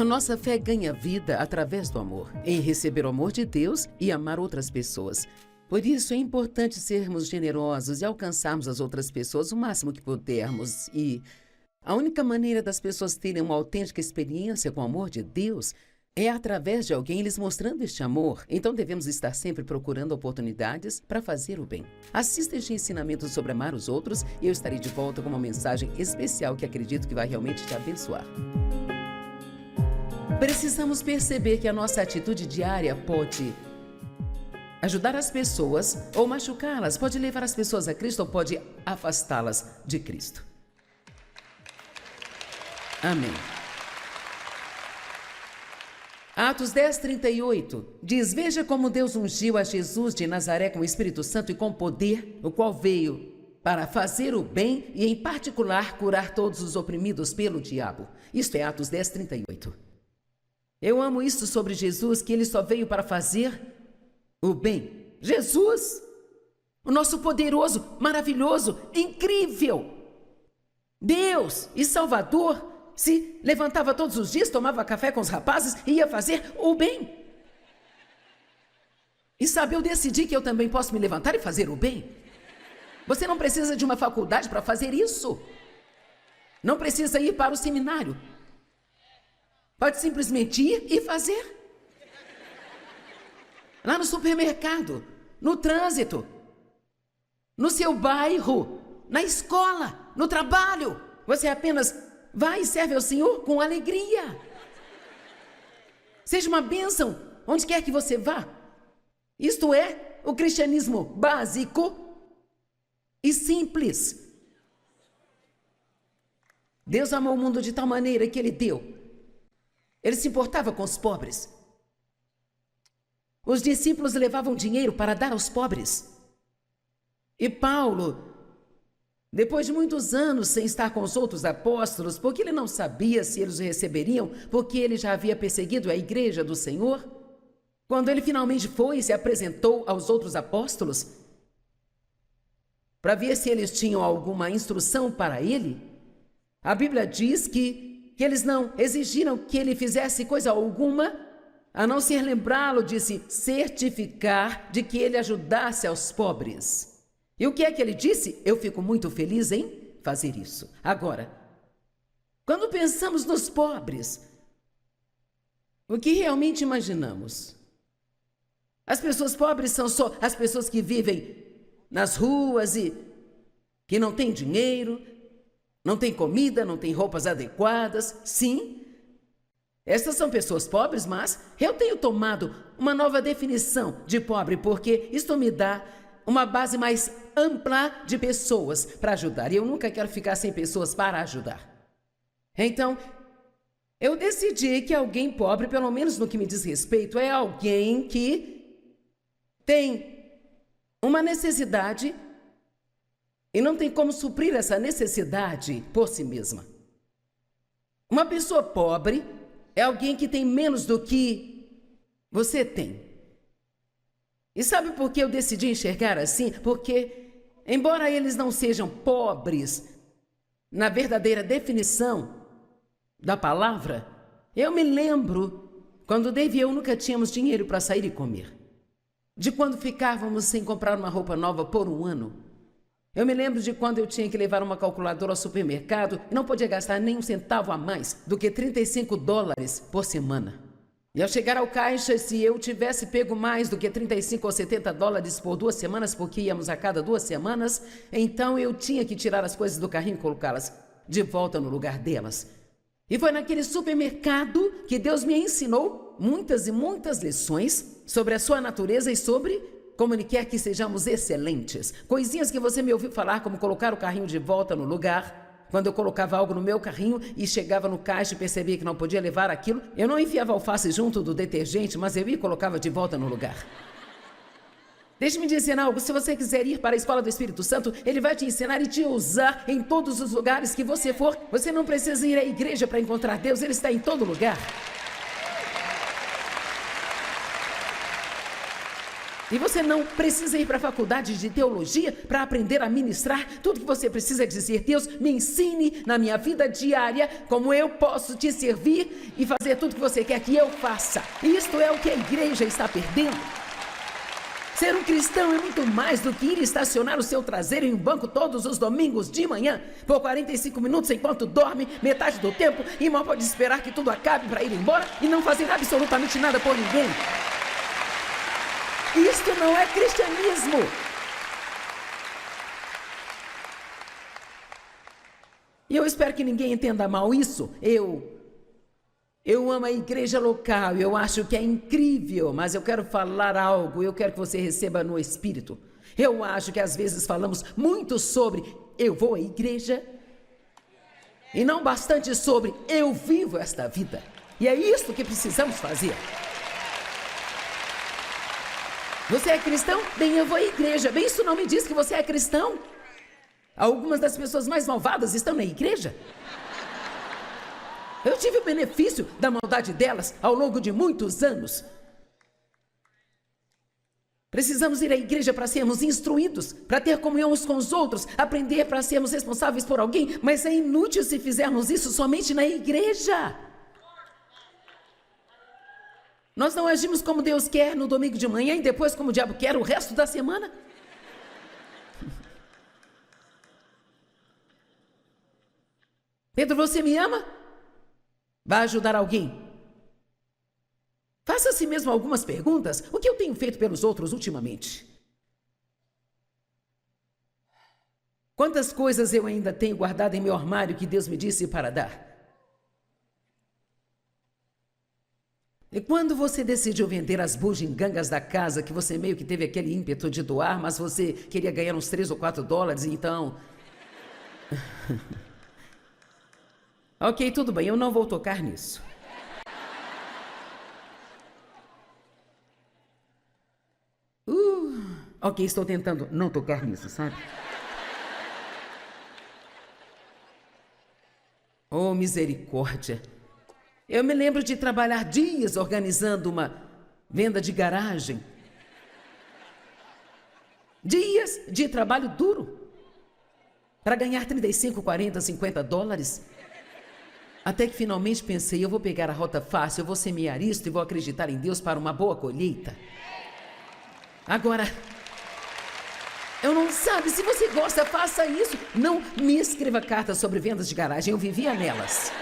A nossa fé ganha vida através do amor, em receber o amor de Deus e amar outras pessoas. Por isso é importante sermos generosos e alcançarmos as outras pessoas o máximo que pudermos. E a única maneira das pessoas terem uma autêntica experiência com o amor de Deus é através de alguém lhes mostrando este amor. Então devemos estar sempre procurando oportunidades para fazer o bem. Assista este ensinamento sobre amar os outros e eu estarei de volta com uma mensagem especial que acredito que vai realmente te abençoar. Precisamos perceber que a nossa atitude diária pode ajudar as pessoas ou machucá-las, pode levar as pessoas a Cristo ou pode afastá-las de Cristo. Amém. Atos 10:38 diz: veja como Deus ungiu a Jesus de Nazaré com o Espírito Santo e com poder, o qual veio para fazer o bem e, em particular, curar todos os oprimidos pelo diabo. Isto é Atos 10:38. Eu amo isso sobre Jesus, que ele só veio para fazer o bem. Jesus, o nosso poderoso, maravilhoso, incrível Deus e Salvador, se levantava todos os dias, tomava café com os rapazes e ia fazer o bem. E sabe, eu decidi que eu também posso me levantar e fazer o bem. Você não precisa de uma faculdade para fazer isso. Não precisa ir para o seminário. Pode simplesmente ir e fazer. Lá no supermercado, no trânsito, no seu bairro, na escola, no trabalho. Você apenas vai e serve ao Senhor com alegria. Seja uma bênção onde quer que você vá. Isto é o cristianismo básico e simples. Deus amou o mundo de tal maneira que Ele deu. Ele se importava com os pobres. Os discípulos levavam dinheiro para dar aos pobres. E Paulo, depois de muitos anos sem estar com os outros apóstolos, porque ele não sabia se eles o receberiam, porque ele já havia perseguido a igreja do Senhor, quando ele finalmente foi e se apresentou aos outros apóstolos, para ver se eles tinham alguma instrução para ele, a Bíblia diz que eles não exigiram que ele fizesse coisa alguma, a não ser lembrá-lo de se certificar de que ele ajudasse aos pobres. E o que é que ele disse? Eu fico muito feliz em fazer isso. Agora, quando pensamos nos pobres, o que realmente imaginamos? As pessoas pobres são só as pessoas que vivem nas ruas e que não têm dinheiro, não têm comida, não têm roupas adequadas. Sim, essas são pessoas pobres, mas eu tenho tomado uma nova definição de pobre, porque isto me dá uma base mais ampla de pessoas para ajudar. E eu nunca quero ficar sem pessoas para ajudar. Então, eu decidi que alguém pobre, pelo menos no que me diz respeito, é alguém que tem uma necessidade e não tem como suprir essa necessidade por si mesma. Uma pessoa pobre é alguém que tem menos do que você tem. E sabe por que eu decidi enxergar assim? Porque, embora eles não sejam pobres na verdadeira definição da palavra, eu me lembro quando Dave e eu nunca tínhamos dinheiro para sair e comer. De quando ficávamos sem comprar uma roupa nova por um ano. Eu me lembro de quando eu tinha que levar uma calculadora ao supermercado e não podia gastar nem um centavo a mais do que $35 por semana. E ao chegar ao caixa, se eu tivesse pego mais do que $35 ou $70 por 2 semanas, porque íamos a cada 2 semanas, então eu tinha que tirar as coisas do carrinho e colocá-las de volta no lugar delas. E foi naquele supermercado que Deus me ensinou muitas e muitas lições sobre a sua natureza e sobre como Ele quer que sejamos excelentes. Coisinhas que você me ouviu falar, como colocar o carrinho de volta no lugar. Quando eu colocava algo no meu carrinho e chegava no caixa e percebia que não podia levar aquilo, eu não enfiava alface junto do detergente, mas eu ia e colocava de volta no lugar. Deixe-me dizer algo, se você quiser ir para a escola do Espírito Santo, Ele vai te ensinar e te usar em todos os lugares que você for. Você não precisa ir à igreja para encontrar Deus, Ele está em todo lugar. E você não precisa ir para a faculdade de teologia para aprender a ministrar. Tudo que você precisa é dizer: Deus, me ensine na minha vida diária como eu posso te servir e fazer tudo que você quer que eu faça. Isto é o que a igreja está perdendo. Ser um cristão é muito mais do que ir estacionar o seu traseiro em um banco todos os domingos de manhã, por 45 minutos enquanto dorme, metade do tempo, e mal pode esperar que tudo acabe para ir embora e não fazer absolutamente nada por ninguém. Isto não é cristianismo. E eu espero que ninguém entenda mal isso. Eu amo a igreja local, eu acho que é incrível, mas eu quero falar algo, eu quero que você receba no espírito. Eu acho que às vezes falamos muito sobre eu vou à igreja e não bastante sobre eu vivo esta vida. E é isso que precisamos fazer. Você é cristão? Bem, eu vou à igreja. Bem, isso não me diz que você é cristão. Algumas das pessoas mais malvadas estão na igreja. Eu tive o benefício da maldade delas ao longo de muitos anos. Precisamos ir à igreja para sermos instruídos, para ter comunhão uns com os outros, aprender para sermos responsáveis por alguém, mas é inútil se fizermos isso somente na igreja. Nós não agimos como Deus quer no domingo de manhã e depois como o diabo quer o resto da semana. Pedro, você me ama? Vai ajudar alguém? Faça a si mesmo algumas perguntas. O que eu tenho feito pelos outros ultimamente? Quantas coisas eu ainda tenho guardado em meu armário que Deus me disse para dar? E quando você decidiu vender as bugigangas da casa, que você meio que teve aquele ímpeto de doar, mas você queria ganhar uns 3 ou 4 dólares, então... Ok, tudo bem, eu não vou tocar nisso. Ok, estou tentando não tocar nisso, sabe? Oh, misericórdia. Eu me lembro de trabalhar dias organizando uma venda de garagem. Dias de trabalho duro. Para ganhar 35, 40, 50 dólares. Até que finalmente pensei, eu vou pegar a rota fácil, eu vou semear isto e vou acreditar em Deus para uma boa colheita. Agora, eu não sabe, se você gosta, faça isso. Não me escreva cartas sobre vendas de garagem, eu vivia nelas.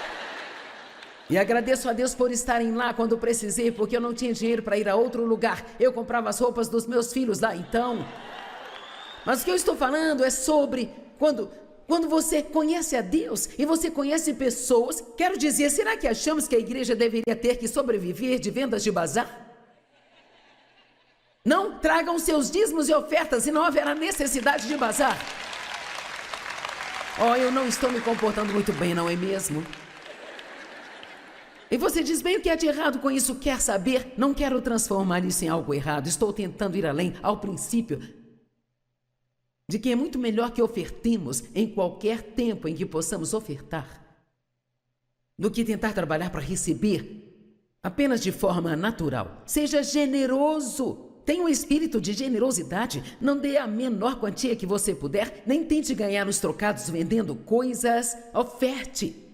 E agradeço a Deus por estarem lá quando precisei, porque eu não tinha dinheiro para ir a outro lugar. Eu comprava as roupas dos meus filhos lá, então. Mas o que eu estou falando é sobre quando você conhece a Deus e você conhece pessoas. Quero dizer, será que achamos que a igreja deveria ter que sobreviver de vendas de bazar? Não tragam seus dízimos e ofertas e não haverá necessidade de bazar. Oh, eu não estou me comportando muito bem, não é mesmo? E você diz, bem, o que é de errado com isso? Quer saber? Não quero transformar isso em algo errado. Estou tentando ir além, ao princípio, de que é muito melhor que ofertemos em qualquer tempo em que possamos ofertar, do que tentar trabalhar para receber apenas de forma natural. Seja generoso. Tenha um espírito de generosidade. Não dê a menor quantia que você puder, nem tente ganhar os trocados vendendo coisas. Oferte.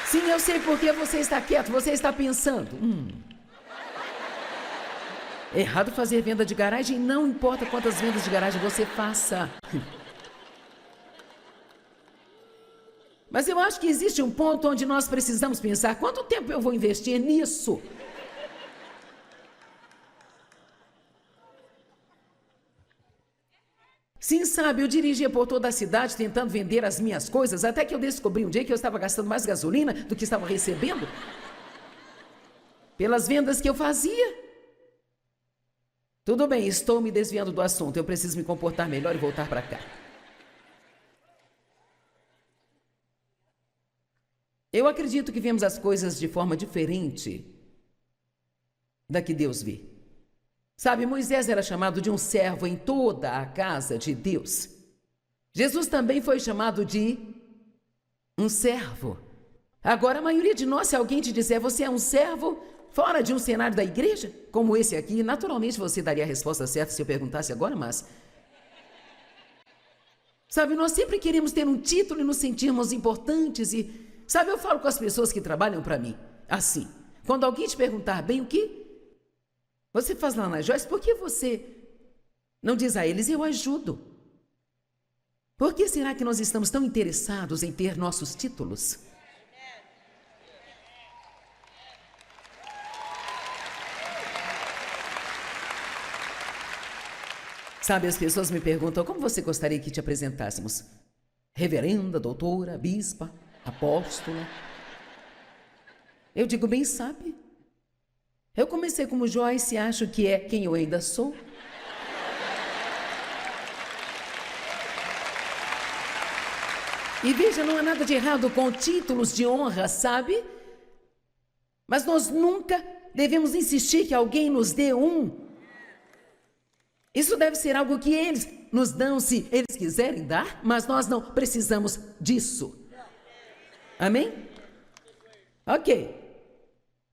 Sim, eu sei porque você está quieto, você está pensando. Errado fazer venda de garagem, não importa quantas vendas de garagem você faça. Mas eu acho que existe um ponto onde nós precisamos pensar, quanto tempo eu vou investir nisso? Sim, sabe, eu dirigia por toda a cidade tentando vender as minhas coisas, até que eu descobri um dia que eu estava gastando mais gasolina do que estava recebendo pelas vendas que eu fazia. Tudo bem, estou me desviando do assunto, eu preciso me comportar melhor e voltar para cá. Eu acredito que vemos as coisas de forma diferente da que Deus vê. Sabe, Moisés era chamado de um servo em toda a casa de Deus. Jesus também foi chamado de um servo. Agora, a maioria de nós, se alguém te disser, você é um servo fora de um cenário da igreja, como esse aqui, naturalmente você daria a resposta certa se eu perguntasse agora, mas... Sabe, nós sempre queremos ter um título e nos sentirmos importantes e... Sabe, eu falo com as pessoas que trabalham para mim, assim, quando alguém te perguntar bem o que você faz lá na Joyce, por que você não diz a eles, eu ajudo? Por que será que nós estamos tão interessados em ter nossos títulos? Sabe, as pessoas me perguntam, como você gostaria que te apresentássemos? Reverenda, doutora, bispa, apóstola? Eu digo, bem sabe. Eu comecei como Joyce e acho que é quem eu ainda sou. E veja, não há nada de errado com títulos de honra, sabe? Mas nós nunca devemos insistir que alguém nos dê um. Isso deve ser algo que eles nos dão se eles quiserem dar, mas nós não precisamos disso. Amém? Ok.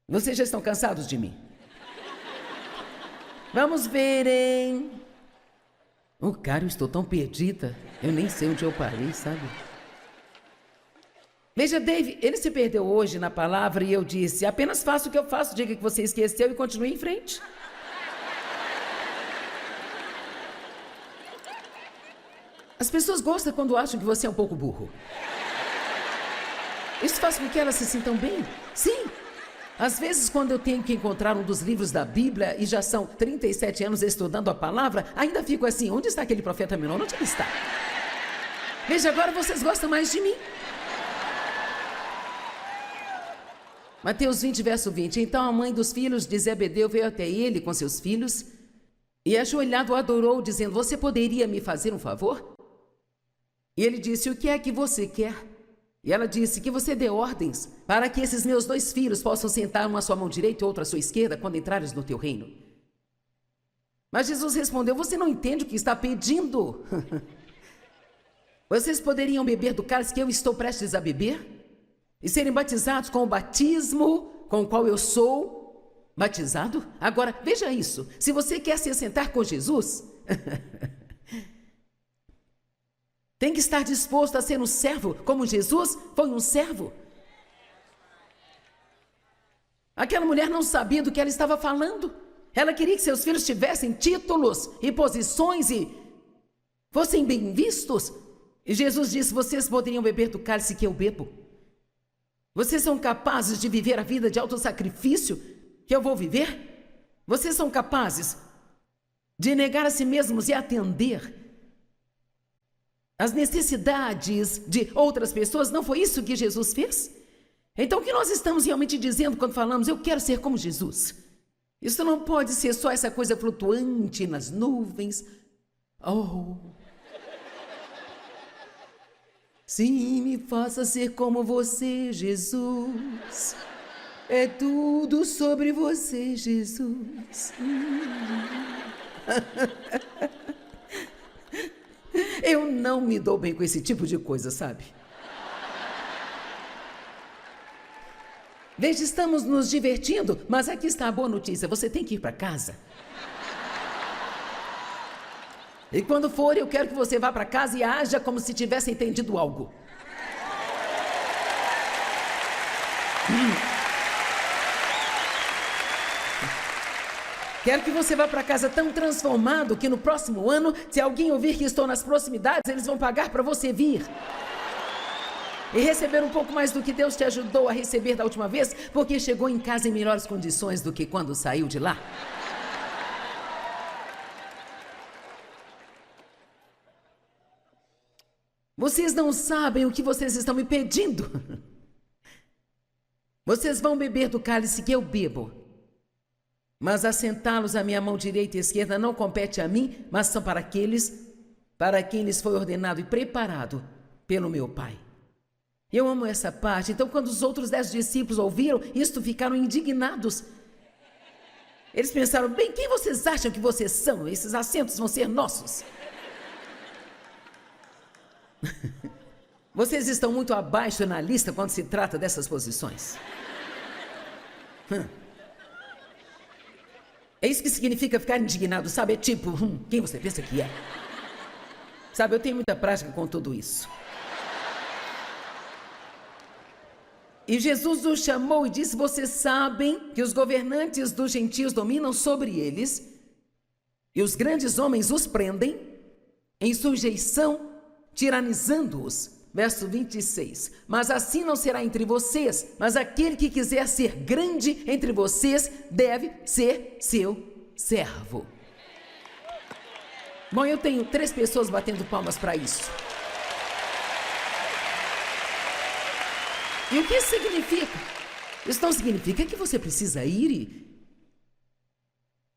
Vocês já estão cansados de mim? Vamos ver, hein? Cara, eu estou tão perdida. Eu nem sei onde eu parei, sabe? Veja, Dave, ele se perdeu hoje na palavra e eu disse, apenas faça o que eu faço, diga que você esqueceu e continue em frente. As pessoas gostam quando acham que você é um pouco burro. Isso faz com que elas se sintam bem. Sim. Às vezes, quando eu tenho que encontrar um dos livros da Bíblia e já são 37 anos estudando a palavra, ainda fico assim, onde está aquele profeta menor? Onde ele está? Veja, agora vocês gostam mais de mim. Mateus 20, verso 20. Então a mãe dos filhos de Zebedeu veio até ele com seus filhos e ajoelhado o adorou, dizendo, você poderia me fazer um favor? E ele disse, o que é que você quer? E ela disse, que você dê ordens para que esses meus 2 filhos possam sentar uma à sua mão direita e outra à sua esquerda quando entrares no teu reino. Mas Jesus respondeu, você não entende o que está pedindo? Vocês poderiam beber do cálice que eu estou prestes a beber? E serem batizados com o batismo com o qual eu sou batizado? Agora, veja isso. Se você quer se assentar com Jesus, tem que estar disposto a ser um servo, como Jesus foi um servo. Aquela mulher não sabia do que ela estava falando. Ela queria que seus filhos tivessem títulos e posições e fossem bem vistos. E Jesus disse, vocês poderiam beber do cálice que eu bebo. Vocês são capazes de viver a vida de autossacrifício que eu vou viver? Vocês são capazes de negar a si mesmos e atender as necessidades de outras pessoas? Não foi isso que Jesus fez? Então, o que nós estamos realmente dizendo quando falamos, eu quero ser como Jesus? Isso não pode ser só essa coisa flutuante nas nuvens. Oh... Sim, me faça ser como você, Jesus. É tudo sobre você, Jesus. Eu não me dou bem com esse tipo de coisa, sabe? Veja, estamos nos divertindo, mas aqui está a boa notícia. Você tem que ir para casa. E quando for, eu quero que você vá para casa e haja como se tivesse entendido algo. Quero que você vá para casa tão transformado que no próximo ano, se alguém ouvir que estou nas proximidades, eles vão pagar para você vir. E receber um pouco mais do que Deus te ajudou a receber da última vez, porque chegou em casa em melhores condições do que quando saiu de lá. Vocês não sabem o que vocês estão me pedindo. Vocês vão beber do cálice que eu bebo. Mas assentá-los à minha mão direita e esquerda não compete a mim, mas são para aqueles para quem lhes foi ordenado e preparado pelo meu Pai. Eu amo essa parte. Então, quando os outros 10 discípulos ouviram isto, ficaram indignados. Eles pensaram, bem, quem vocês acham que vocês são? Esses assentos vão ser nossos. Vocês estão muito abaixo na lista quando se trata dessas posições. É isso que significa ficar indignado, sabe? É tipo, quem você pensa que é? Sabe, eu tenho muita prática com tudo isso. E Jesus os chamou e disse: vocês sabem que os governantes dos gentios dominam sobre eles, e os grandes homens os prendem em sujeição, tiranizando-os. Verso 26. Mas assim não será entre vocês, mas aquele que quiser ser grande entre vocês deve ser seu servo. Bom, eu tenho 3 pessoas batendo palmas para isso. E o que isso significa? Isso não significa que você precisa ir e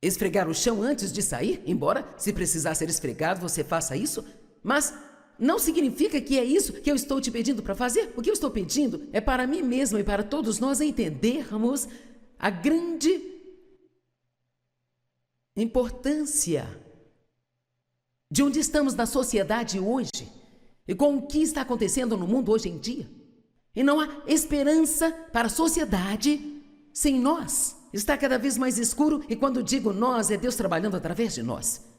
esfregar o chão antes de sair, embora, se precisar ser esfregado, você faça isso, mas não significa que é isso que eu estou te pedindo para fazer. O que eu estou pedindo é para mim mesmo e para todos nós entendermos a grande importância de onde estamos na sociedade hoje e com o que está acontecendo no mundo hoje em dia. E não há esperança para a sociedade sem nós. Está cada vez mais escuro e quando digo nós, é Deus trabalhando através de nós.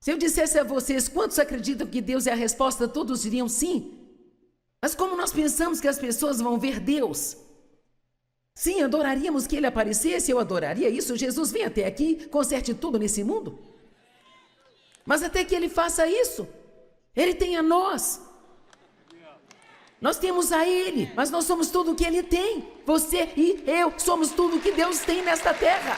Se eu dissesse a vocês quantos acreditam que Deus é a resposta, todos diriam sim. Mas como nós pensamos que as pessoas vão ver Deus? Sim, adoraríamos que Ele aparecesse, eu adoraria isso. Jesus vem até aqui, conserte tudo nesse mundo. Mas até que Ele faça isso, Ele tem a nós. Nós temos a Ele, mas nós somos tudo o que Ele tem. Você e eu somos tudo o que Deus tem nesta terra.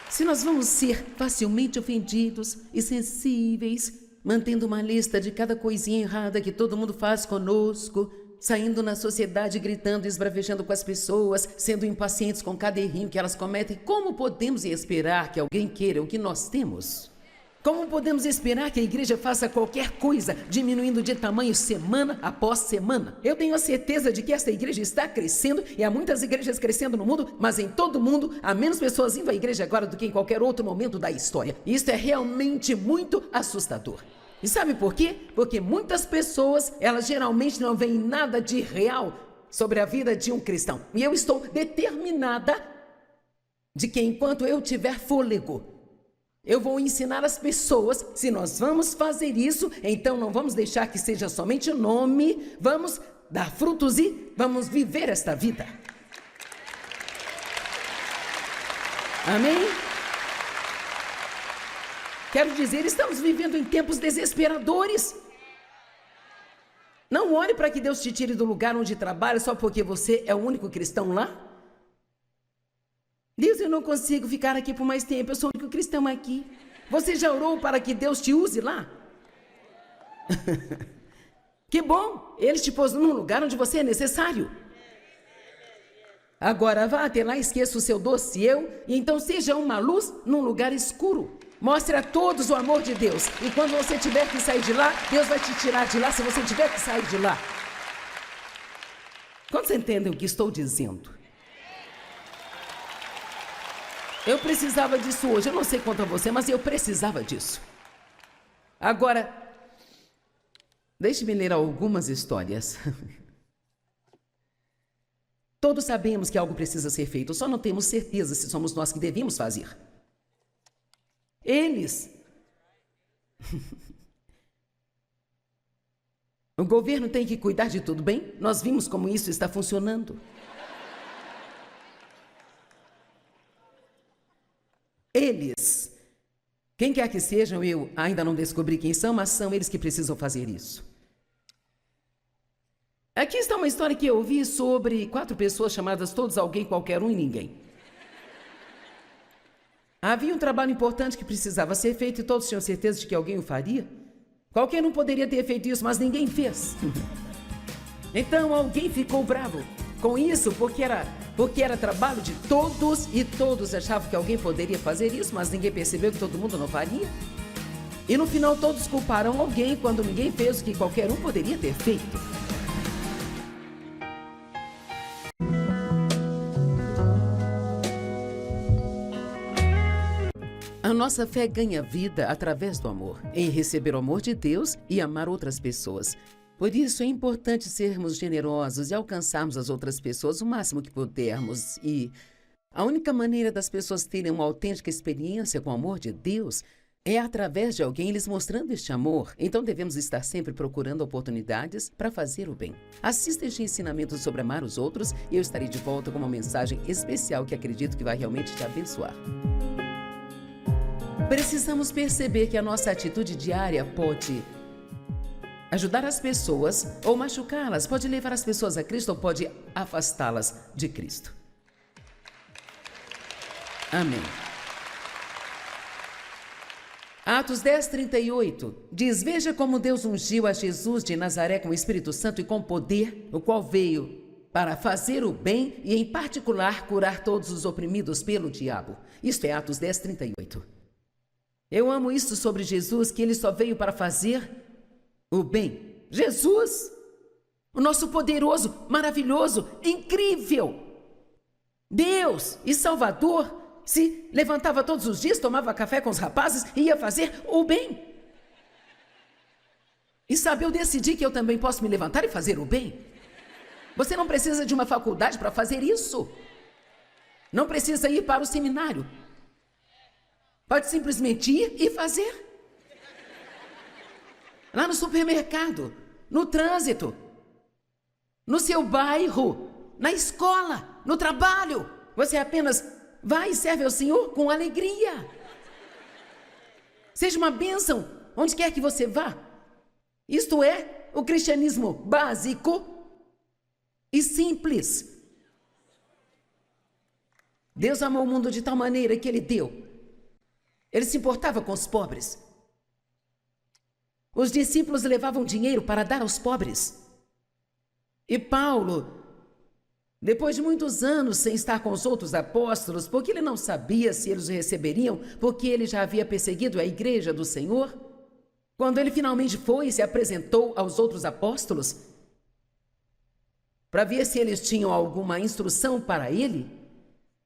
Se nós vamos ser facilmente ofendidos e sensíveis, mantendo uma lista de cada coisinha errada que todo mundo faz conosco, saindo na sociedade gritando e esbravejando com as pessoas, sendo impacientes com cada errinho que elas cometem, como podemos esperar que alguém queira o que nós temos? Como podemos esperar que a igreja faça qualquer coisa, diminuindo de tamanho semana após semana? Eu tenho a certeza de que esta igreja está crescendo, e há muitas igrejas crescendo no mundo, mas em todo mundo há menos pessoas indo à igreja agora do que em qualquer outro momento da história. Isso é realmente muito assustador. E sabe por quê? Porque muitas pessoas, elas geralmente não veem nada de real sobre a vida de um cristão. E eu estou determinada de que enquanto eu tiver fôlego, eu vou ensinar as pessoas, se nós vamos fazer isso, então não vamos deixar que seja somente o nome, vamos dar frutos e vamos viver esta vida. Amém? Quero dizer, estamos vivendo em tempos desesperadores. Não olhe para que Deus te tire do lugar onde trabalha só porque você é o único cristão lá. Deus, eu não consigo ficar aqui por mais tempo, eu sou o único cristão aqui. Você já orou para que Deus te use lá? Que bom, Ele te pôs num lugar onde você é necessário. Agora vá até lá, esqueça o seu doce eu, e então seja uma luz num lugar escuro. Mostre a todos o amor de Deus. E quando você tiver que sair de lá, Deus vai te tirar de lá se você tiver que sair de lá. Quantos entendem o que estou dizendo? Eu precisava disso hoje. Eu não sei quanto a você, mas eu precisava disso. Agora, deixe-me ler algumas histórias. Todos sabemos que algo precisa ser feito, só não temos certeza se somos nós que devemos fazer. Eles. O governo tem que cuidar de tudo, bem? Nós vimos como isso está funcionando. Eles, quem quer que sejam, eu ainda não descobri quem são, mas são eles que precisam fazer isso. Aqui está uma história que eu ouvi sobre 4 pessoas chamadas todos alguém, qualquer um e ninguém. Havia um trabalho importante que precisava ser feito e todos tinham certeza de que alguém o faria. Qualquer um poderia ter feito isso, mas ninguém fez. Então alguém ficou bravo com isso, porque era trabalho de todos e todos achavam que alguém poderia fazer isso, mas ninguém percebeu que todo mundo não faria. E no final todos culparam alguém quando ninguém fez o que qualquer um poderia ter feito. nossa fé ganha vida através do amor, em receber o amor de Deus e amar outras pessoas. Por isso é importante sermos generosos e alcançarmos as outras pessoas o máximo que pudermos. E a única maneira das pessoas terem uma autêntica experiência com o amor de Deus é através de alguém lhes mostrando este amor. Então devemos estar sempre procurando oportunidades para fazer o bem. Assista este ensinamento sobre amar os outros e eu estarei de volta com uma mensagem especial que acredito que vai realmente te abençoar. Precisamos perceber que a nossa atitude diária pode ajudar as pessoas ou machucá-las, pode levar as pessoas a Cristo ou pode afastá-las de Cristo. Amém. Atos 10:38 diz: veja como Deus ungiu a Jesus de Nazaré com o Espírito Santo e com poder, o qual veio para fazer o bem e, em particular, curar todos os oprimidos pelo diabo. Isto é Atos 10:38. Eu amo isso sobre Jesus, que ele só veio para fazer o bem. Jesus, o nosso poderoso, maravilhoso, incrível Deus e Salvador, se levantava todos os dias, tomava café com os rapazes e ia fazer o bem. E sabe, eu decidi que eu também posso me levantar e fazer o bem. Você não precisa de uma faculdade para fazer isso. Não precisa ir para o seminário. Pode simplesmente ir e fazer. Lá no supermercado, no trânsito, no seu bairro, na escola, no trabalho. Você apenas vai e serve ao Senhor com alegria. Seja uma bênção onde quer que você vá. Isto é o cristianismo básico e simples. Deus amou o mundo de tal maneira que Ele deu. Ele se importava com os pobres. Os discípulos levavam dinheiro para dar aos pobres. E Paulo, depois de muitos anos sem estar com os outros apóstolos, porque ele não sabia se eles o receberiam, porque ele já havia perseguido a igreja do Senhor, quando ele finalmente foi e se apresentou aos outros apóstolos, para ver se eles tinham alguma instrução para ele,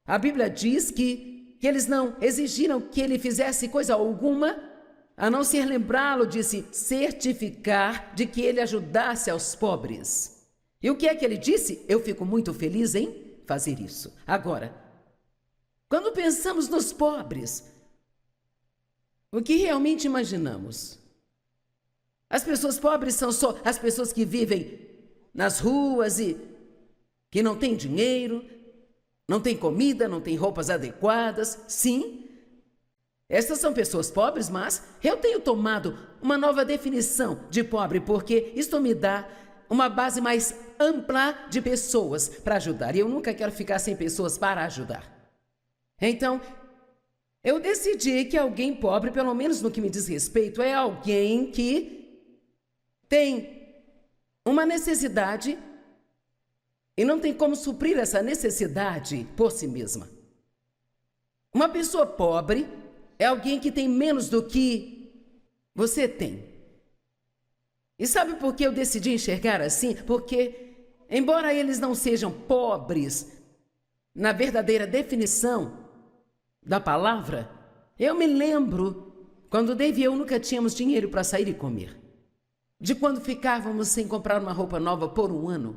a Bíblia diz que eles não exigiram que ele fizesse coisa alguma, a não ser lembrá-lo de se certificar de que ele ajudasse aos pobres. E o que é que ele disse? Eu fico muito feliz em fazer isso. Agora, quando pensamos nos pobres, o que realmente imaginamos? As pessoas pobres são só as pessoas que vivem nas ruas e que não têm dinheiro, não têm comida, não têm roupas adequadas. Sim, essas são pessoas pobres, mas eu tenho tomado uma nova definição de pobre, porque isto me dá uma base mais ampla de pessoas para ajudar. E eu nunca quero ficar sem pessoas para ajudar. Então, eu decidi que alguém pobre, pelo menos no que me diz respeito, é alguém que tem uma necessidade e não tem como suprir essa necessidade por si mesma. Uma pessoa pobre é alguém que tem menos do que você tem. E sabe por que eu decidi enxergar assim? Porque, embora eles não sejam pobres na verdadeira definição da palavra, eu me lembro quando Dave e eu nunca tínhamos dinheiro para sair e comer. De quando ficávamos sem comprar uma roupa nova por um ano.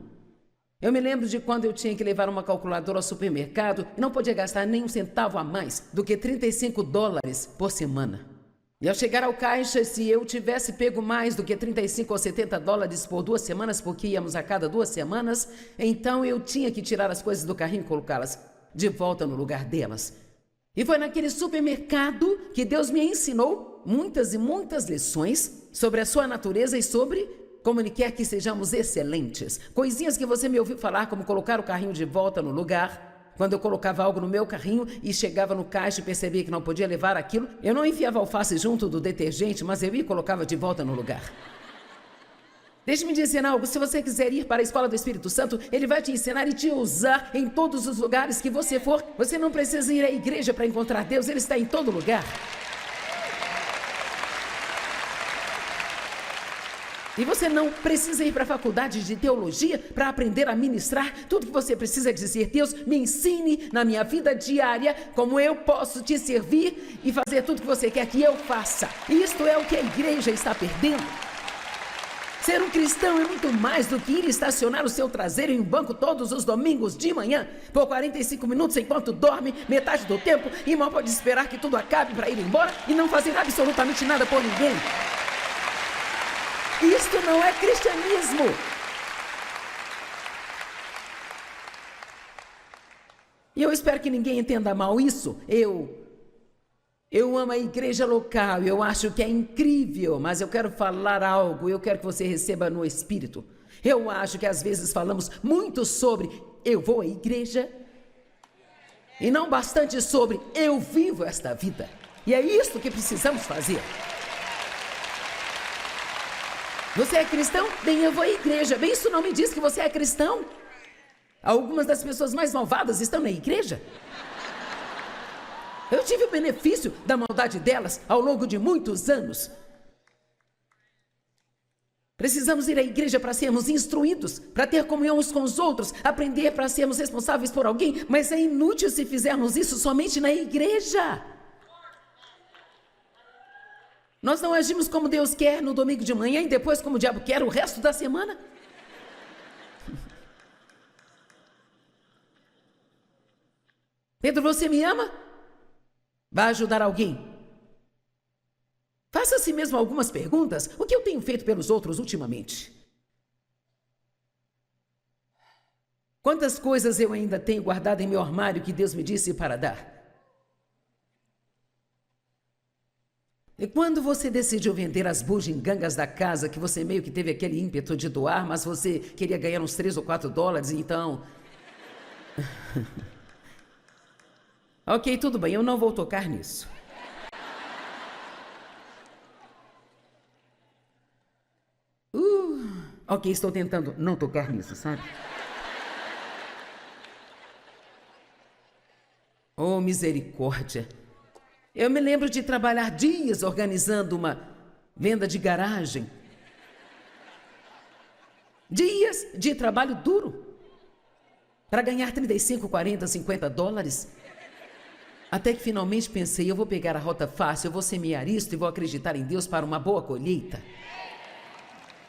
Eu me lembro de quando eu tinha que levar uma calculadora ao supermercado e não podia gastar nem um centavo a mais do que $35 por semana. E ao chegar ao caixa, se eu tivesse pego mais do que $35 ou $70 por 2 semanas, porque íamos a cada 2 semanas, então eu tinha que tirar as coisas do carrinho e colocá-las de volta no lugar delas. E foi naquele supermercado que Deus me ensinou muitas e muitas lições sobre a sua natureza e sobre como Ele quer que sejamos excelentes. Coisinhas que você me ouviu falar, como colocar o carrinho de volta no lugar. Quando eu colocava algo no meu carrinho e chegava no caixa e percebia que não podia levar aquilo, eu não enfiava alface junto do detergente, mas eu ia e colocava de volta no lugar. Deixe-me dizer algo, se você quiser ir para a escola do Espírito Santo, Ele vai te ensinar e te usar em todos os lugares que você for. Você não precisa ir à igreja para encontrar Deus, Ele está em todo lugar. E você não precisa ir para a faculdade de teologia para aprender a ministrar. Tudo que você precisa é dizer: Deus, me ensine na minha vida diária como eu posso te servir e fazer tudo que você quer que eu faça. Isto é o que a igreja está perdendo. Ser um cristão é muito mais do que ir estacionar o seu traseiro em um banco todos os domingos de manhã, por 45 minutos enquanto dorme, metade do tempo, e mal pode esperar que tudo acabe para ir embora e não fazer absolutamente nada por ninguém. Isto não é cristianismo. E eu espero que ninguém entenda mal isso. Eu amo a igreja local, eu acho que é incrível, mas eu quero falar algo, eu quero que você receba no espírito. Eu acho que às vezes falamos muito sobre eu vou à igreja e não bastante sobre eu vivo esta vida. E é isso que precisamos fazer. Você é cristão? Bem, eu vou à igreja. Bem, isso não me diz que você é cristão. Algumas das pessoas mais malvadas estão na igreja. Eu tive o benefício da maldade delas ao longo de muitos anos. Precisamos ir à igreja para sermos instruídos, para ter comunhão uns com os outros, aprender para sermos responsáveis por alguém, mas é inútil se fizermos isso somente na igreja. Nós não agimos como Deus quer no domingo de manhã e depois como o diabo quer o resto da semana. Pedro, você me ama? Vai ajudar alguém? Faça a si mesmo algumas perguntas. O que eu tenho feito pelos outros ultimamente? Quantas coisas eu ainda tenho guardado em meu armário que Deus me disse para dar? E quando você decidiu vender as bugigangas da casa, que você meio que teve aquele ímpeto de doar, mas você queria ganhar uns 3 ou 4 dólares, então... Ok, tudo bem, eu não vou tocar nisso. Ok, estou tentando não tocar nisso, sabe? Oh, misericórdia. Eu me lembro de trabalhar dias organizando uma venda de garagem. Dias de trabalho duro. Para ganhar 35, 40, 50 dólares. Até que finalmente pensei, eu vou pegar a rota fácil, eu vou semear isto e vou acreditar em Deus para uma boa colheita.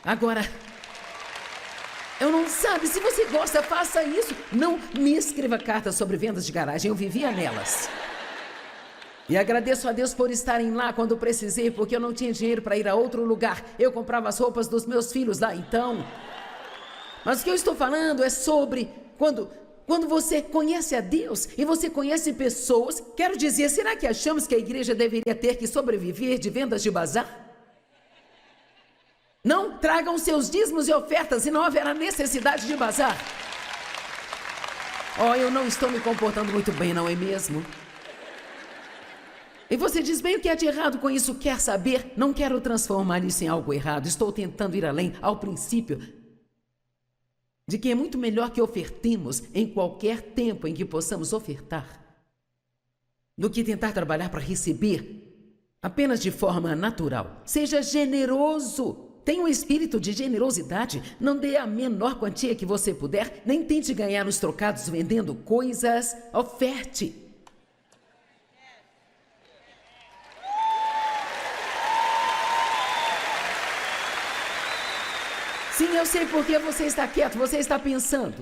Agora, eu não sabe, se você gosta, faça isso. Não me escreva cartas sobre vendas de garagem, eu vivia nelas. E agradeço a Deus por estarem lá quando precisei, porque eu não tinha dinheiro para ir a outro lugar. Eu comprava as roupas dos meus filhos lá, então. Mas o que eu estou falando é sobre quando você conhece a Deus e você conhece pessoas. Quero dizer, será que achamos que a igreja deveria ter que sobreviver de vendas de bazar? Não, tragam seus dízimos e ofertas e não haverá necessidade de bazar. Oh, eu não estou me comportando muito bem, não é mesmo? E você diz, bem, o que é de errado com isso? Quer saber? Não quero transformar isso em algo errado. Estou tentando ir além, ao princípio, de que é muito melhor que ofertemos em qualquer tempo em que possamos ofertar, do que tentar trabalhar para receber apenas de forma natural. Seja generoso. Tenha um espírito de generosidade. Não dê a menor quantia que você puder, nem tente ganhar nos trocados vendendo coisas. Oferte. Sim, eu sei porque você está quieto, você está pensando.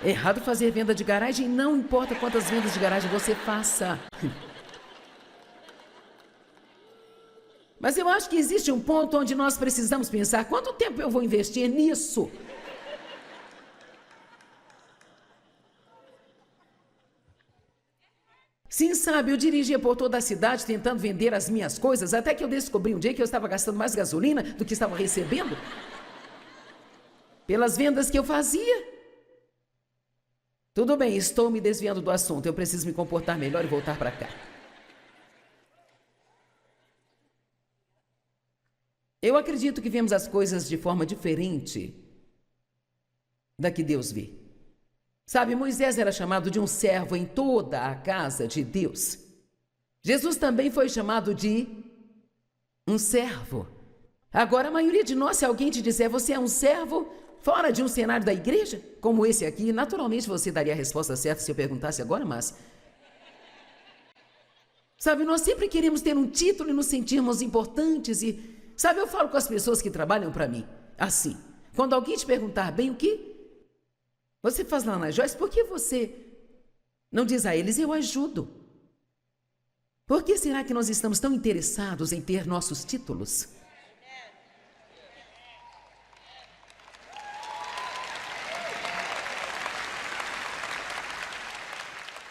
Errado fazer venda de garagem, não importa quantas vendas de garagem você faça. Mas eu acho que existe um ponto onde nós precisamos pensar, quanto tempo eu vou investir nisso? Sim, sabe, eu dirigia por toda a cidade tentando vender as minhas coisas, até que eu descobri um dia que eu estava gastando mais gasolina do que estava recebendo pelas vendas que eu fazia. Tudo bem, estou me desviando do assunto, eu preciso me comportar melhor e voltar para cá. Eu acredito que vemos as coisas de forma diferente da que Deus vê. Sabe, Moisés era chamado de um servo em toda a casa de Deus. Jesus também foi chamado de um servo. Agora, a maioria de nós, se alguém te disser, você é um servo fora de um cenário da igreja, como esse aqui, naturalmente você daria a resposta certa se eu perguntasse agora, mas... Sabe, nós sempre queremos ter um título e nos sentirmos importantes e... Sabe, eu falo com as pessoas que trabalham para mim, assim, quando alguém te perguntar bem o que você faz lá na Joyce, por que você não diz a eles, eu ajudo? Por que será que nós estamos tão interessados em ter nossos títulos?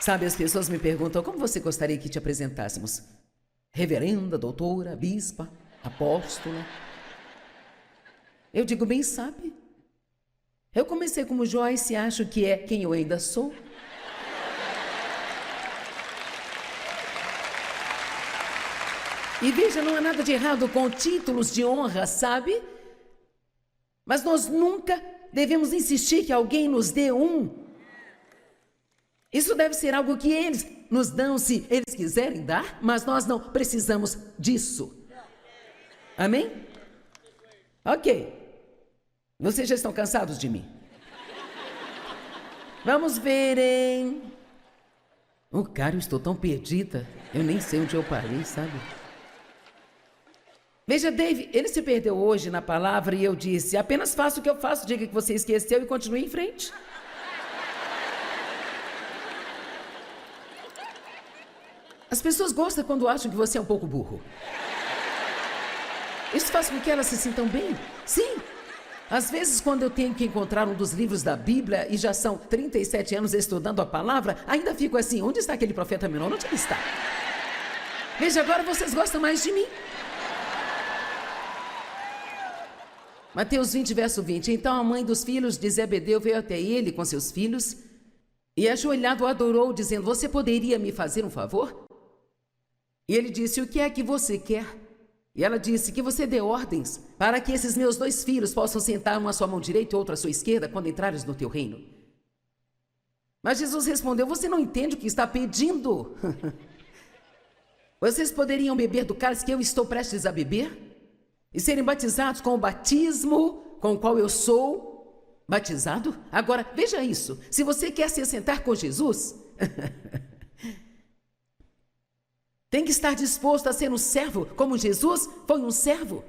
Sabe, as pessoas me perguntam, como você gostaria que te apresentássemos? Reverenda, doutora, bispa, apóstola? Eu digo, bem sabe. Eu comecei como Joyce e acho que é quem eu ainda sou. E veja, não há nada de errado com títulos de honra, sabe? Mas nós nunca devemos insistir que alguém nos dê um. Isso deve ser algo que eles nos dão se eles quiserem dar, mas nós não precisamos disso. Amém? Ok. Vocês já estão cansados de mim? Vamos ver, hein? Cara, eu estou tão perdida. Eu nem sei onde eu parei, sabe? Veja, Dave, ele se perdeu hoje na palavra e eu disse, apenas faça o que eu faço, diga que você esqueceu e continue em frente. As pessoas gostam quando acham que você é um pouco burro. Isso faz com que elas se sintam bem. Sim. Às vezes, quando eu tenho que encontrar um dos livros da Bíblia e já são 37 anos estudando a palavra, ainda fico assim, onde está aquele profeta menor? Onde ele está? Veja, agora vocês gostam mais de mim. Mateus 20, verso 20. Então a mãe dos filhos de Zebedeu veio até ele com seus filhos e ajoelhado o adorou, dizendo, você poderia me fazer um favor? E ele disse, o que é que você quer? E ela disse, que você dê ordens para que esses meus 2 filhos possam sentar um à sua mão direita e outro à sua esquerda quando entrares no teu reino. Mas Jesus respondeu, você não entende o que está pedindo? Vocês poderiam beber do cálice que eu estou prestes a beber? E serem batizados com o batismo com o qual eu sou batizado? Agora, veja isso, se você quer se assentar com Jesus... Tem que estar disposto a ser um servo, como Jesus foi um servo.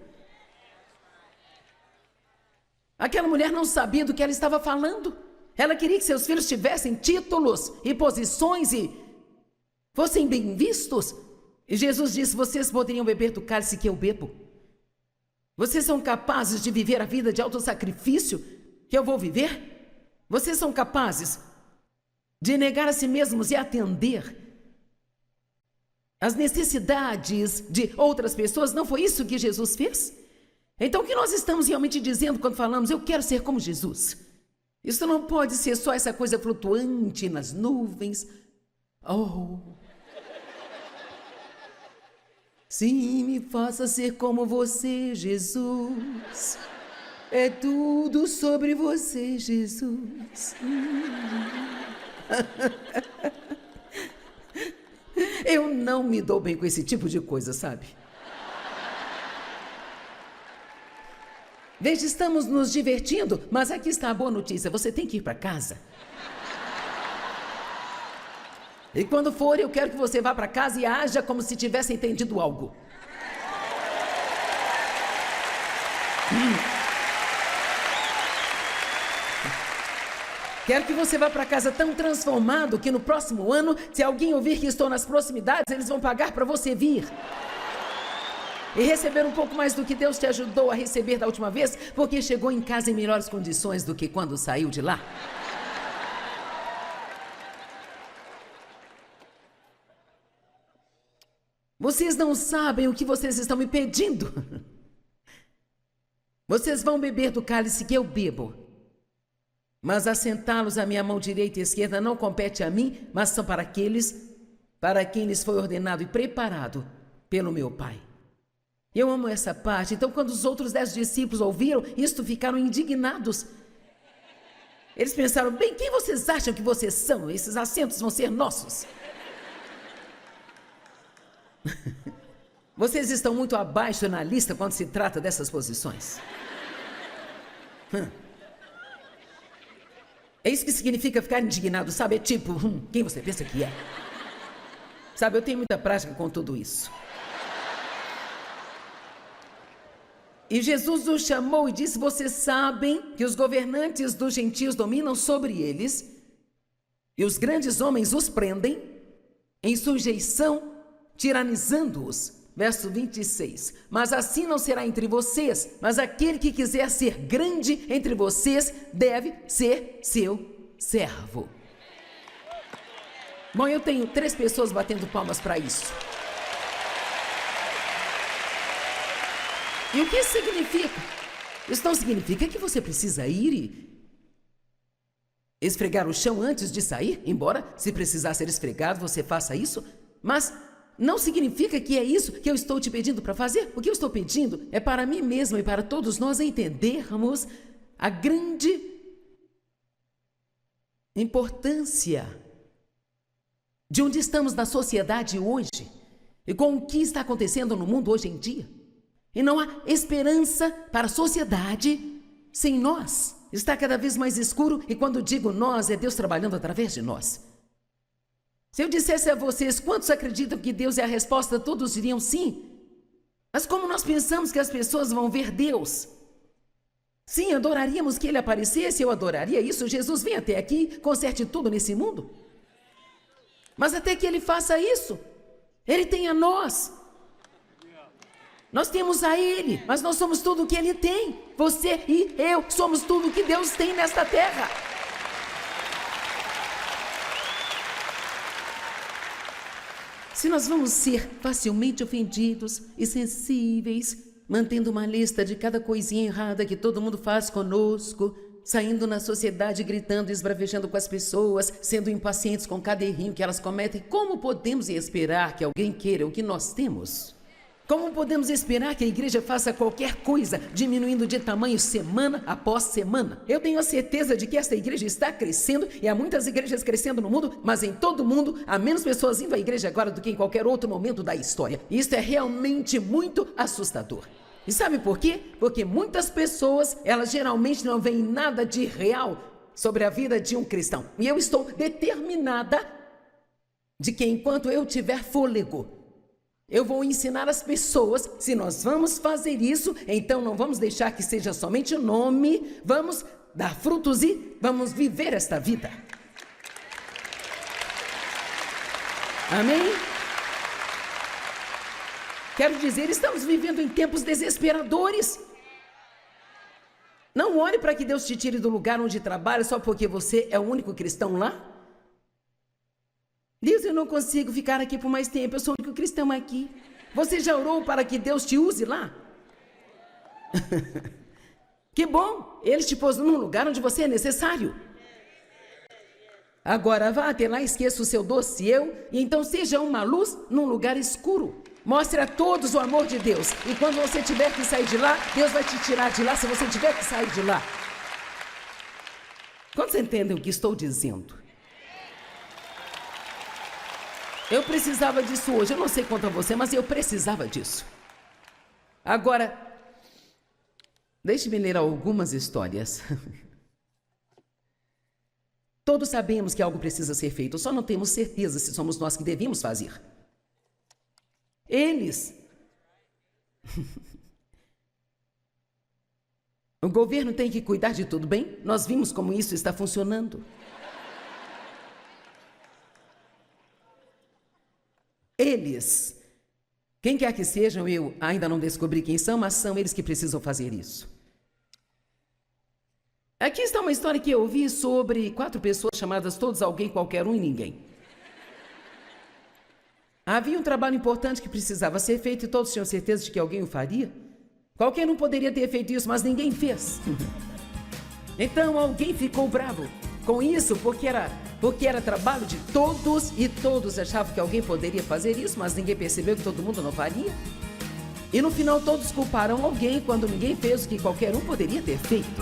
Aquela mulher não sabia do que ela estava falando. Ela queria que seus filhos tivessem títulos e posições e fossem bem vistos. E Jesus disse, vocês poderiam beber do cálice que eu bebo. Vocês são capazes de viver a vida de autossacrifício que eu vou viver? Vocês são capazes de negar a si mesmos e atender as necessidades de outras pessoas? Não foi isso que Jesus fez? Então, o que nós estamos realmente dizendo quando falamos, eu quero ser como Jesus? Isso não pode ser só essa coisa flutuante nas nuvens. Oh, sim, me faça ser como você, Jesus. É tudo sobre você, Jesus. Eu não me dou bem com esse tipo de coisa, sabe? Veja, estamos nos divertindo, mas aqui está a boa notícia, você tem que ir para casa. E quando for, eu quero que você vá para casa e haja como se tivesse entendido algo. Quero que você vá para casa tão transformado que no próximo ano, se alguém ouvir que estou nas proximidades, eles vão pagar para você vir. E receber um pouco mais do que Deus te ajudou a receber da última vez, porque chegou em casa em melhores condições do que quando saiu de lá. Vocês não sabem o que vocês estão me pedindo. Vocês vão beber do cálice que eu bebo. Mas assentá-los à minha mão direita e esquerda não compete a mim, mas são para aqueles para quem lhes foi ordenado e preparado pelo meu Pai. Eu amo essa parte. Então, quando os outros 10 discípulos ouviram isto, ficaram indignados. Eles pensaram, bem, quem vocês acham que vocês são? Esses assentos vão ser nossos. Vocês estão muito abaixo na lista quando se trata dessas posições. É isso que significa ficar indignado, sabe? É tipo, quem você pensa que é? Sabe, eu tenho muita prática com tudo isso. E Jesus nos chamou e disse: vocês sabem que os governantes dos gentios dominam sobre eles, e os grandes homens os prendem em sujeição, tiranizando-os. Verso 26. Mas assim não será entre vocês, mas aquele que quiser ser grande entre vocês deve ser seu servo. Bom, eu tenho 3 pessoas batendo palmas para isso. E o que isso significa? Isso não significa que você precisa ir e esfregar o chão antes de sair, embora, se precisar ser esfregado, você faça isso, mas não significa que é isso que eu estou te pedindo para fazer. O que eu estou pedindo é para mim mesmo e para todos nós entendermos a grande importância de onde estamos na sociedade hoje e com o que está acontecendo no mundo hoje em dia. E não há esperança para a sociedade sem nós. Está cada vez mais escuro e quando digo nós, é Deus trabalhando através de nós. Se eu dissesse a vocês quantos acreditam que Deus é a resposta, todos diriam sim. Mas como nós pensamos que as pessoas vão ver Deus? Sim, adoraríamos que Ele aparecesse, eu adoraria isso. Jesus vem até aqui, conserte tudo nesse mundo. Mas até que Ele faça isso, Ele tem a nós. Nós temos a Ele, mas nós somos tudo o que Ele tem. Você e eu somos tudo o que Deus tem nesta terra. Se nós vamos ser facilmente ofendidos e sensíveis, mantendo uma lista de cada coisinha errada que todo mundo faz conosco, saindo na sociedade gritando e esbravejando com as pessoas, sendo impacientes com cada errinho que elas cometem, como podemos esperar que alguém queira o que nós temos? Como podemos esperar que a igreja faça qualquer coisa, diminuindo de tamanho semana após semana? Eu tenho a certeza de que esta igreja está crescendo, e há muitas igrejas crescendo no mundo, mas em todo o mundo há menos pessoas indo à igreja agora do que em qualquer outro momento da história. E isso é realmente muito assustador. E sabe por quê? Porque muitas pessoas, elas geralmente não veem nada de real sobre a vida de um cristão. E eu estou determinada de que enquanto eu tiver fôlego, eu vou ensinar as pessoas, se nós vamos fazer isso, então não vamos deixar que seja somente o nome, vamos dar frutos e vamos viver esta vida. Amém? Quero dizer, estamos vivendo em tempos desesperadores. Não ore para que Deus te tire do lugar onde trabalha só porque você é o único cristão lá. Deus, eu não consigo ficar aqui por mais tempo, eu sou o único cristão aqui. Você já orou para que Deus te use lá? Que bom, Ele te pôs num lugar onde você é necessário. Agora vá até lá, esqueça o seu doce eu, e então seja uma luz num lugar escuro. Mostre a todos o amor de Deus. E quando você tiver que sair de lá, Deus vai te tirar de lá se você tiver que sair de lá. Quantos entendem o que estou dizendo? Eu precisava disso hoje. Eu não sei quanto a você, mas eu precisava disso. Agora, deixe-me ler algumas histórias. Todos sabemos que algo precisa ser feito, só não temos certeza se somos nós que devíamos fazer. Eles. O governo tem que cuidar de tudo, bem? Nós vimos como isso está funcionando. Eles, quem quer que sejam, eu ainda não descobri quem são, mas são eles que precisam fazer isso. Aqui está uma história que eu ouvi sobre 4 pessoas chamadas todos alguém, qualquer um e ninguém. Havia um trabalho importante que precisava ser feito e todos tinham certeza de que alguém o faria. Qualquer um poderia ter feito isso, mas ninguém fez. Então alguém ficou bravo com isso, porque era trabalho de todos e todos achavam que alguém poderia fazer isso, mas ninguém percebeu que todo mundo não faria. E no final todos culparam alguém quando ninguém fez o que qualquer um poderia ter feito.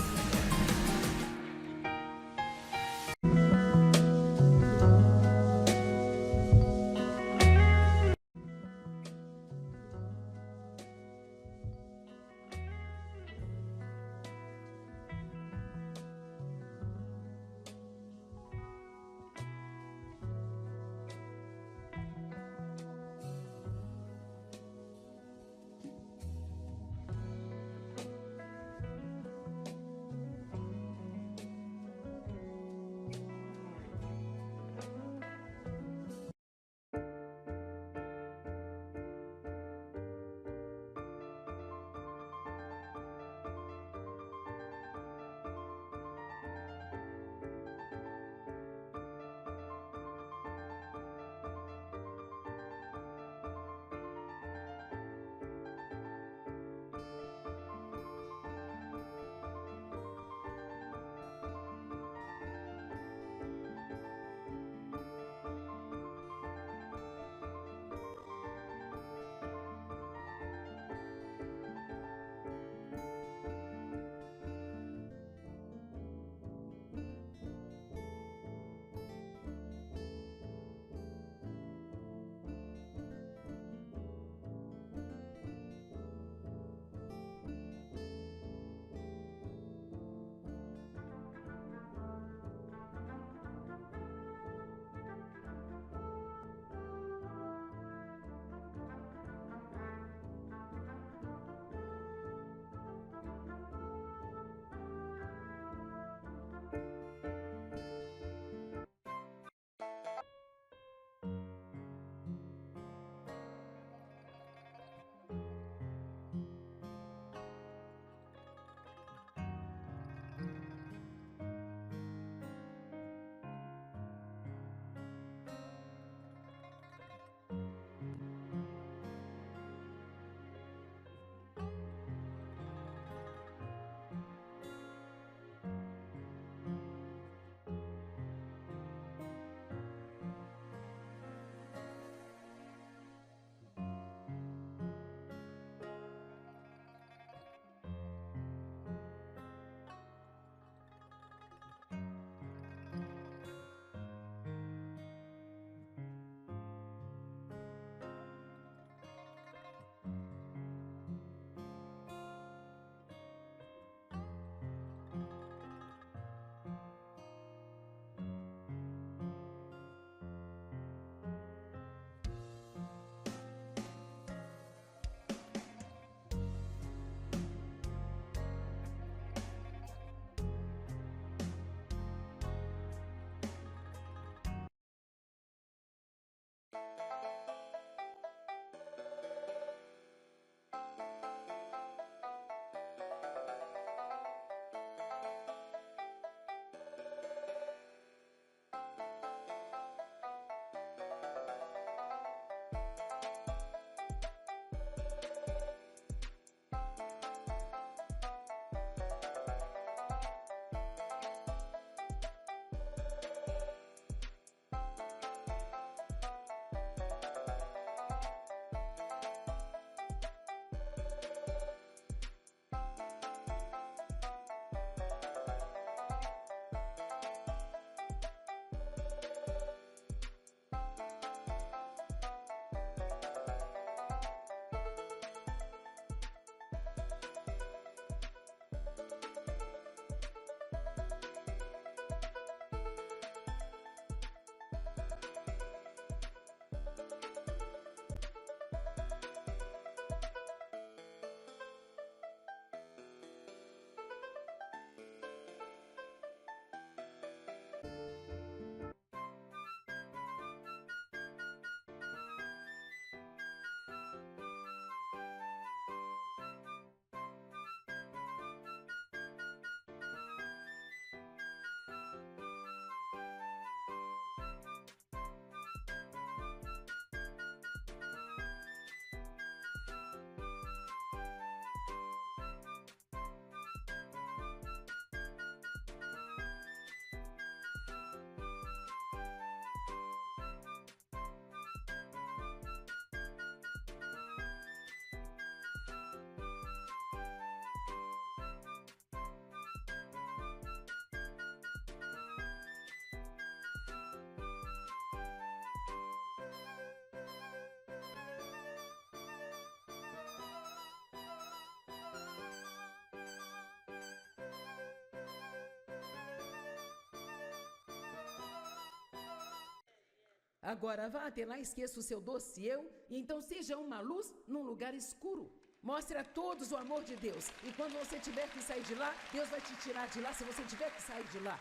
Agora vá até lá, esqueça o seu doce eu, e então seja uma luz num lugar escuro. Mostre a todos o amor de Deus. E quando você tiver que sair de lá, Deus vai te tirar de lá se você tiver que sair de lá.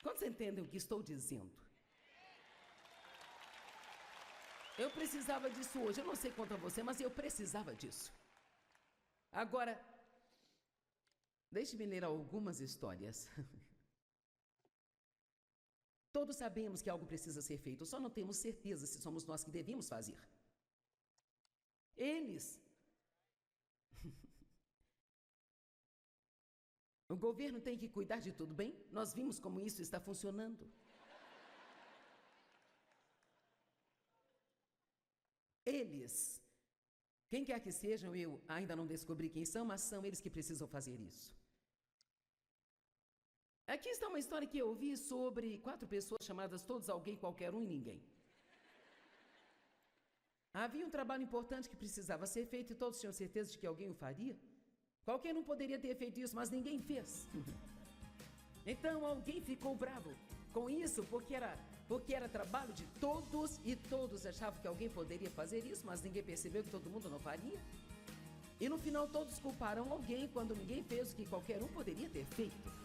Quantos entendem o que estou dizendo? Eu precisava disso hoje. Eu não sei quanto a você, mas eu precisava disso. Agora, deixe-me ler algumas histórias. Todos sabemos que algo precisa ser feito, só não temos certeza se somos nós que devemos fazer. Eles. O governo tem que cuidar de tudo, bem? Nós vimos como isso está funcionando. Eles. Quem quer que sejam, eu ainda não descobri quem são, mas são eles que precisam fazer isso. Aqui está uma história que eu ouvi sobre 4 pessoas chamadas todos alguém, qualquer um e ninguém. Havia um trabalho importante que precisava ser feito e todos tinham certeza de que alguém o faria. Qualquer um poderia ter feito isso, mas ninguém fez. Então alguém ficou bravo com isso porque era trabalho de todos e todos achavam que alguém poderia fazer isso, mas ninguém percebeu que todo mundo não faria. E no final todos culparam alguém quando ninguém fez o que qualquer um poderia ter feito.